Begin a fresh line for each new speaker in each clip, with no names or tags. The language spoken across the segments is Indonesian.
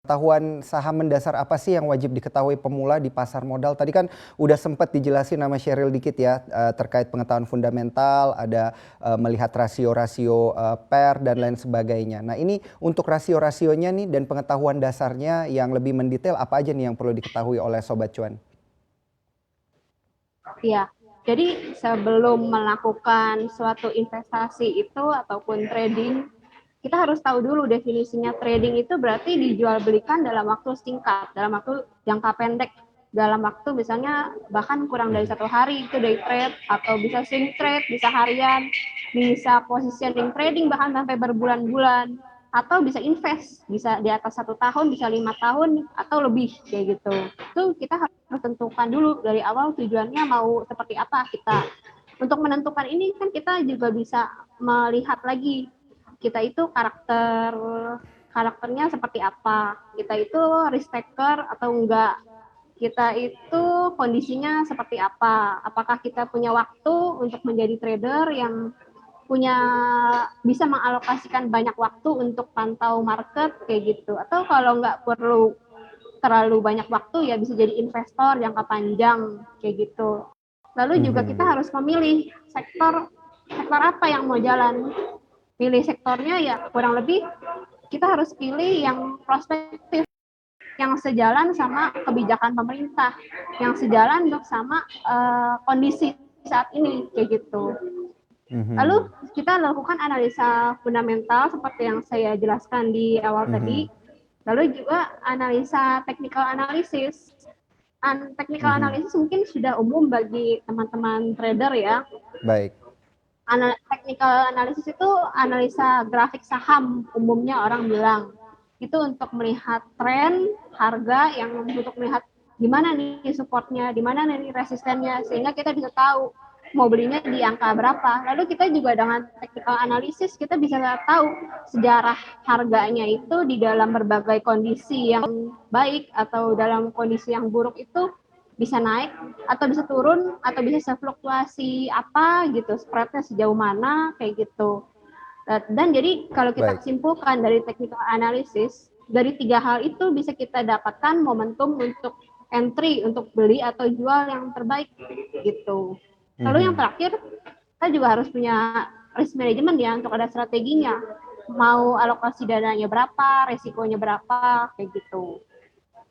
Pengetahuan saham mendasar apa sih yang wajib diketahui pemula di pasar modal? Tadi kan udah sempat dijelasin nama Sheryl dikit ya, terkait pengetahuan fundamental, ada melihat rasio-rasio PER dan lain sebagainya. Nah ini untuk rasio-rasionya nih dan pengetahuan dasarnya yang lebih mendetail apa aja nih yang perlu diketahui oleh Sobat Cuan?
Ya, jadi sebelum melakukan suatu investasi itu ataupun trading, kita harus tahu dulu definisinya. Trading itu berarti dijual belikan dalam waktu singkat, dalam waktu jangka pendek, dalam waktu misalnya bahkan kurang dari 1 hari itu day trade, atau bisa swing trade, bisa harian, bisa positioning trading bahkan sampai berbulan-bulan, atau bisa invest, bisa di atas 1 tahun, bisa 5 tahun atau lebih kayak gitu. Itu kita harus tentukan dulu dari awal tujuannya mau seperti apa kita. Untuk menentukan ini kan kita juga bisa melihat lagi kita itu karakternya seperti apa, kita itu risk taker atau enggak, kita itu kondisinya seperti apa, apakah kita punya waktu untuk menjadi trader yang punya bisa mengalokasikan banyak waktu untuk pantau market kayak gitu, atau kalau nggak perlu terlalu banyak waktu ya bisa jadi investor jangka panjang kayak gitu. Lalu juga kita harus memilih sektor sektor apa yang mau jalan. Pilih sektornya ya kurang lebih kita harus pilih yang prospektif, yang sejalan sama kebijakan pemerintah, yang sejalan sama kondisi saat ini kayak gitu. Lalu kita lakukan analisa fundamental seperti yang saya jelaskan di awal tadi. Lalu juga analisa technical analysis. Technical analysis mungkin sudah umum bagi teman-teman trader ya.
Baik.
Technical analysis itu analisa grafik saham, umumnya orang bilang. Itu untuk melihat tren harga, yang untuk melihat di mana nih supportnya, di mana nih resistennya, sehingga kita bisa tahu mau belinya di angka berapa. Lalu kita juga dengan technical analysis kita bisa tahu sejarah harganya itu di dalam berbagai kondisi yang baik atau dalam kondisi yang buruk itu bisa naik atau bisa turun atau bisa fluktuasi apa gitu, spreadnya sejauh mana kayak gitu. Dan jadi kalau kita
Baik.
simpulkan dari technical analysis, dari 3 hal itu bisa kita dapatkan momentum untuk entry, untuk beli atau jual yang terbaik gitu. Lalu yang terakhir, kita juga harus punya risk management ya, untuk ada strateginya. Mau alokasi dananya berapa, resikonya berapa, kayak gitu.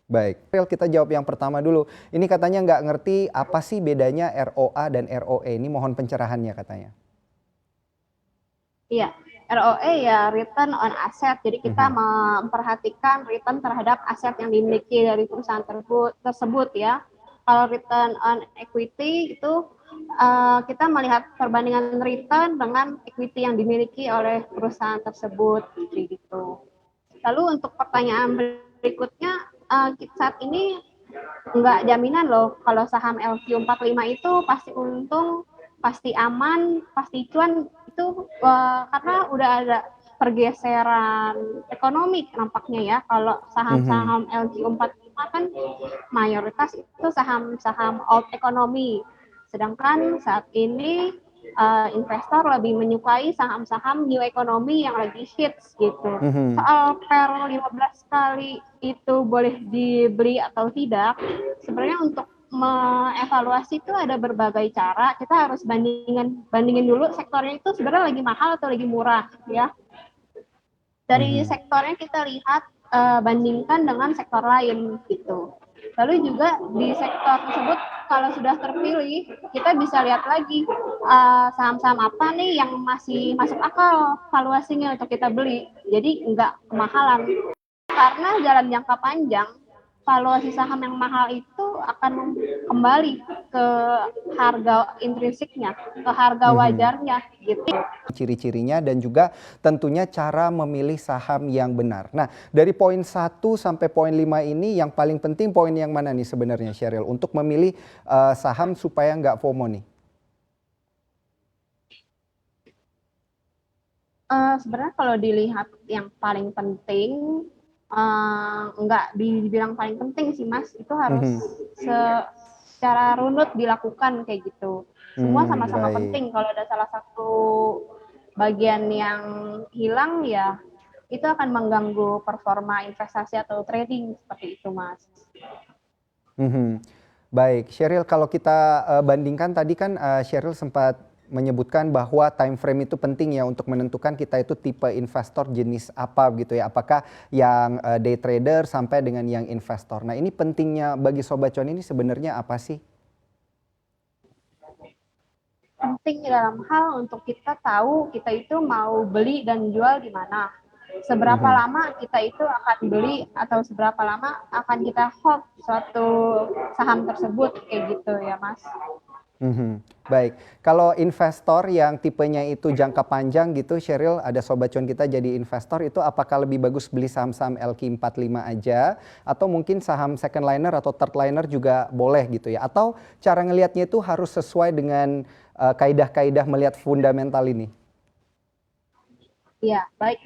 Baik, Sheryl, kita jawab yang pertama dulu. Ini katanya nggak ngerti apa sih bedanya ROA dan ROE. Ini mohon pencerahannya katanya.
Iya, ROE ya return on asset. Jadi kita memperhatikan return terhadap aset yang dimiliki dari perusahaan tersebut ya. Kalau return on equity itu kita melihat perbandingan return dengan equity yang dimiliki oleh perusahaan tersebut gitu. Lalu untuk pertanyaan berikutnya, saat ini nggak jaminan loh kalau saham LQ45 itu pasti untung, pasti aman, pasti cuan itu karena udah ada pergeseran ekonomi nampaknya ya. Kalau saham-saham LQ45 kan mayoritas itu saham-saham old economy, sedangkan saat ini investor lebih menyukai saham-saham new economy yang lagi hits gitu. Soal per 15 kali itu boleh dibeli atau tidak, sebenarnya untuk mengevaluasi itu ada berbagai cara. Kita harus bandingin dulu sektornya itu sebenarnya lagi mahal atau lagi murah ya. Dari sektornya kita lihat bandingkan dengan sektor lain gitu. Lalu juga di sektor tersebut kalau sudah terpilih, kita bisa lihat lagi saham-saham apa nih yang masih masuk akal valuasinya untuk kita beli. Jadi nggak kemahalan. Karena dalam jangka panjang, valuasi saham yang mahal itu akan kembali ke harga intrinsiknya, ke harga wajarnya gitu.
Ciri-cirinya dan juga tentunya cara memilih saham yang benar. Nah, dari poin 1 sampai poin 5 ini yang paling penting poin yang mana nih sebenarnya Sheryl untuk memilih saham supaya nggak FOMO nih?
Sebenarnya kalau dilihat yang paling penting, nggak dibilang paling penting sih Mas, itu harus secara runut dilakukan kayak gitu. Semua sama-sama
Baik.
penting, kalau ada salah satu bagian yang hilang ya itu akan mengganggu performa investasi atau trading seperti itu, Mas.
Mhm. Baik, Sheryl, kalau kita bandingkan tadi kan Sheryl sempat menyebutkan bahwa time frame itu penting ya untuk menentukan kita itu tipe investor jenis apa gitu ya. Apakah yang day trader sampai dengan yang investor. Nah, ini pentingnya bagi Sobat Cuan ini sebenarnya apa sih?
Penting dalam hal untuk kita tahu kita itu mau beli dan jual di mana. Seberapa
Mhm.
lama kita itu akan beli atau seberapa lama akan kita hold suatu saham tersebut kayak gitu ya, Mas.
Mhm. Baik, kalau investor yang tipenya itu jangka panjang gitu, Sheryl, ada Sobat Cuan kita jadi investor, itu apakah lebih bagus beli saham-saham LQ45 aja, atau mungkin saham second liner atau third liner juga boleh gitu ya? Atau cara ngelihatnya itu harus sesuai dengan kaidah-kaidah melihat fundamental ini?
Iya, baik.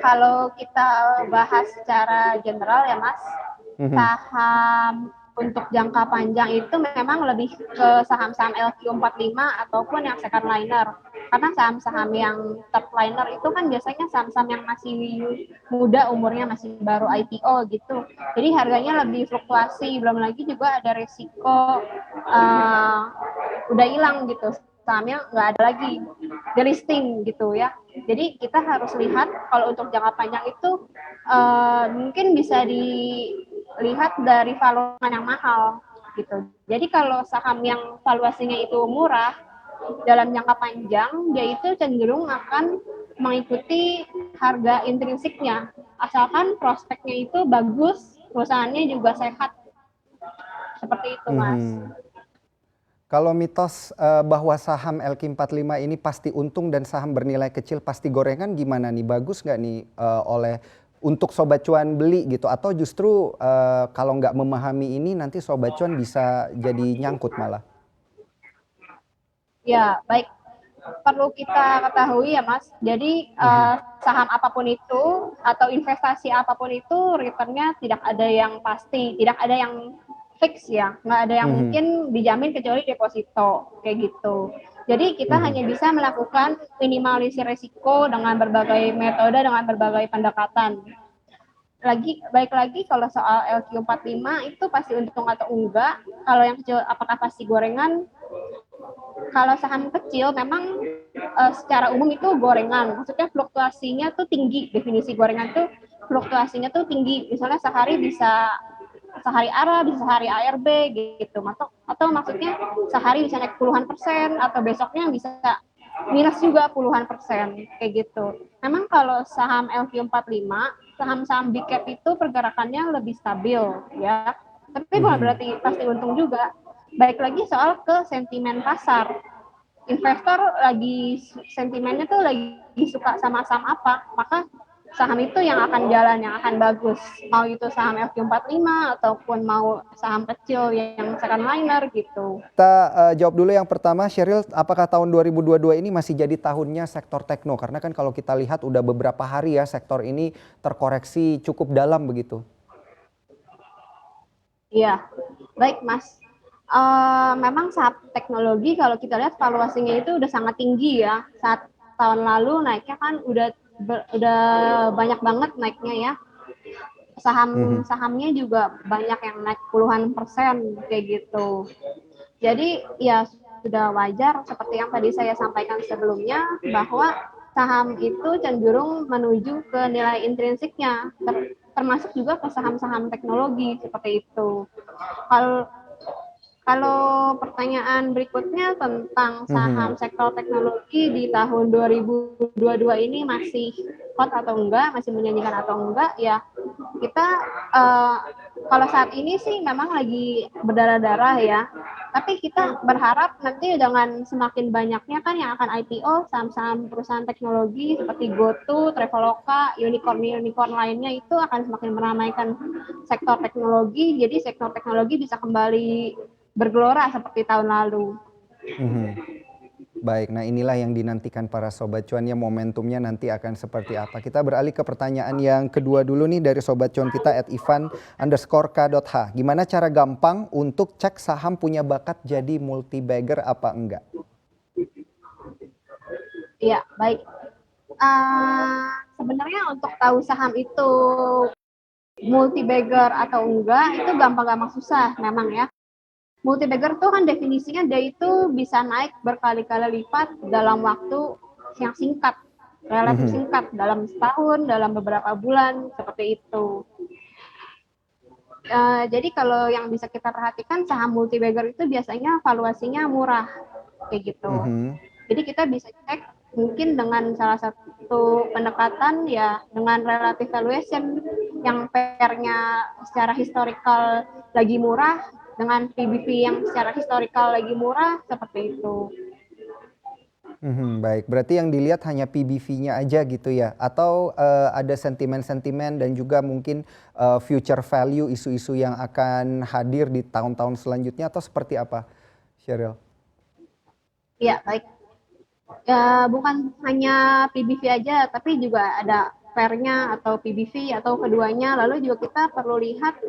Kalau kita bahas secara general ya, Mas,
Mhm.
saham untuk jangka panjang itu memang lebih ke saham-saham LQ45 ataupun yang second liner. Karena saham-saham yang third liner itu kan biasanya saham-saham yang masih muda umurnya, masih baru IPO gitu. Jadi harganya lebih fluktuasi, belum lagi juga ada resiko uh, udah hilang gitu, sahamnya nggak ada lagi delisting gitu ya. Jadi kita harus lihat kalau untuk jangka panjang itu mungkin bisa dilihat dari valuasi yang mahal gitu. Jadi kalau saham yang valuasinya itu murah dalam jangka panjang, dia itu cenderung akan mengikuti harga intrinsiknya. Asalkan prospeknya itu bagus, perusahaannya juga sehat. Seperti itu, Mas.
Mhm. Kalau mitos bahwa saham LQ45 ini pasti untung dan saham bernilai kecil pasti gorengan gimana nih? Bagus nggak nih oleh untuk Sobat Cuan beli gitu? Atau justru kalau nggak memahami ini nanti Sobat Cuan bisa jadi nyangkut malah?
Ya, baik. Perlu kita ketahui ya, Mas. Jadi
Mhm.
saham apapun itu atau investasi apapun itu returnnya tidak ada yang pasti, tidak ada yang fix ya, nggak ada yang
Mhm.
mungkin dijamin kecuali deposito kayak gitu. Jadi kita
Mhm.
hanya bisa melakukan minimalisir risiko dengan berbagai metode, dengan berbagai pendekatan. Baik lagi kalau soal LQ45 itu pasti untung atau enggak. Kalau yang kecil apakah pasti gorengan? Kalau saham kecil memang secara umum itu gorengan, maksudnya fluktuasinya tuh tinggi. Definisi gorengan tuh fluktuasinya tuh tinggi, misalnya sehari bisa sehari ARA, bisa sehari ARB gitu, atau maksudnya sehari bisa naik puluhan persen atau besoknya bisa minus juga puluhan persen kayak gitu. Memang kalau saham LQ45, saham-saham big cap itu pergerakannya lebih stabil ya, tapi bukan
Mhm.
berarti pasti untung juga. Baik lagi soal ke sentimen pasar, investor lagi sentimennya tuh lagi suka sama saham apa, maka saham itu yang akan jalan, yang akan bagus. Mau itu saham FQ45 ataupun mau saham kecil yang second liner gitu.
Kita jawab dulu yang pertama, Sheryl, apakah tahun 2022 ini masih jadi tahunnya sektor tekno? Karena kan kalau kita lihat udah beberapa hari ya sektor ini terkoreksi cukup dalam begitu.
Iya, baik Mas. Memang saat teknologi kalau kita lihat valuasinya itu udah sangat tinggi ya. Saat tahun lalu naiknya kan udah banyak banget naiknya ya.
Mhm.
Saham-sahamnya juga banyak yang naik puluhan persen kayak gitu. Jadi ya sudah wajar seperti yang tadi saya sampaikan sebelumnya bahwa saham itu cenderung menuju ke nilai intrinsiknya, termasuk juga ke saham-saham teknologi seperti itu. Kalau kalau pertanyaan berikutnya tentang saham
Mhm.
sektor teknologi di tahun 2022 ini masih hot atau enggak, masih menjanjikan atau enggak, ya kita uh, kalau saat ini sih memang lagi berdarah-darah ya. Tapi kita berharap nanti dengan semakin banyaknya kan yang akan IPO saham-saham perusahaan teknologi seperti GoTo, Traveloka, unicorn lainnya itu akan semakin meramaikan sektor teknologi. Jadi sektor teknologi bisa kembali bergelora seperti tahun lalu.
Mhm. Baik, nah inilah yang dinantikan para Sobat Cuan ya, momentumnya nanti akan seperti apa. Kita beralih ke pertanyaan yang kedua dulu nih dari Sobat Cuan kita @ivan_k.h. Gimana cara gampang untuk cek saham punya bakat jadi multi bagger apa enggak?
Iya, baik. Sebenarnya untuk tahu saham itu multi bagger atau enggak itu gampang-gampang susah memang ya. Multi bagger tuh kan definisinya dia itu bisa naik berkali-kali lipat dalam waktu yang singkat, relatif
Mhm.
singkat, dalam setahun, dalam beberapa bulan, seperti itu. Jadi kalau yang bisa kita perhatikan saham multi bagger itu biasanya valuasinya murah, kayak gitu.
Mhm.
Jadi kita bisa cek mungkin dengan salah satu pendekatan ya dengan relative valuation yang pairnya secara historical lagi murah dengan PBV yang secara historical lagi murah seperti itu.
Baik, berarti yang dilihat hanya PBV-nya aja gitu ya? Atau, ada sentimen-sentimen dan juga mungkin, future value isu-isu yang akan hadir di tahun-tahun selanjutnya atau seperti apa, Sheryl?
Ya, baik. Bukan hanya PBV aja, tapi juga ada pair-nya atau PBV atau keduanya. Lalu juga kita perlu lihat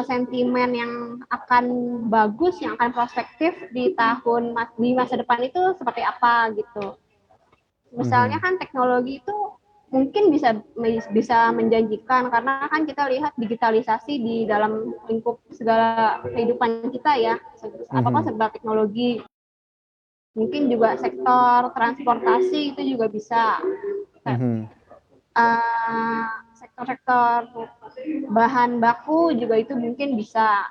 sentimen yang akan bagus, yang akan prospektif di masa depan itu seperti apa gitu. Misalnya
Mhm.
kan teknologi itu mungkin bisa menjanjikan karena kan kita lihat digitalisasi di dalam lingkup segala kehidupan kita ya. Apa-apa
Mhm.
serba teknologi. Mungkin juga sektor transportasi itu juga bisa.
Mhm.
Sektor-sektor bahan baku juga itu mungkin bisa.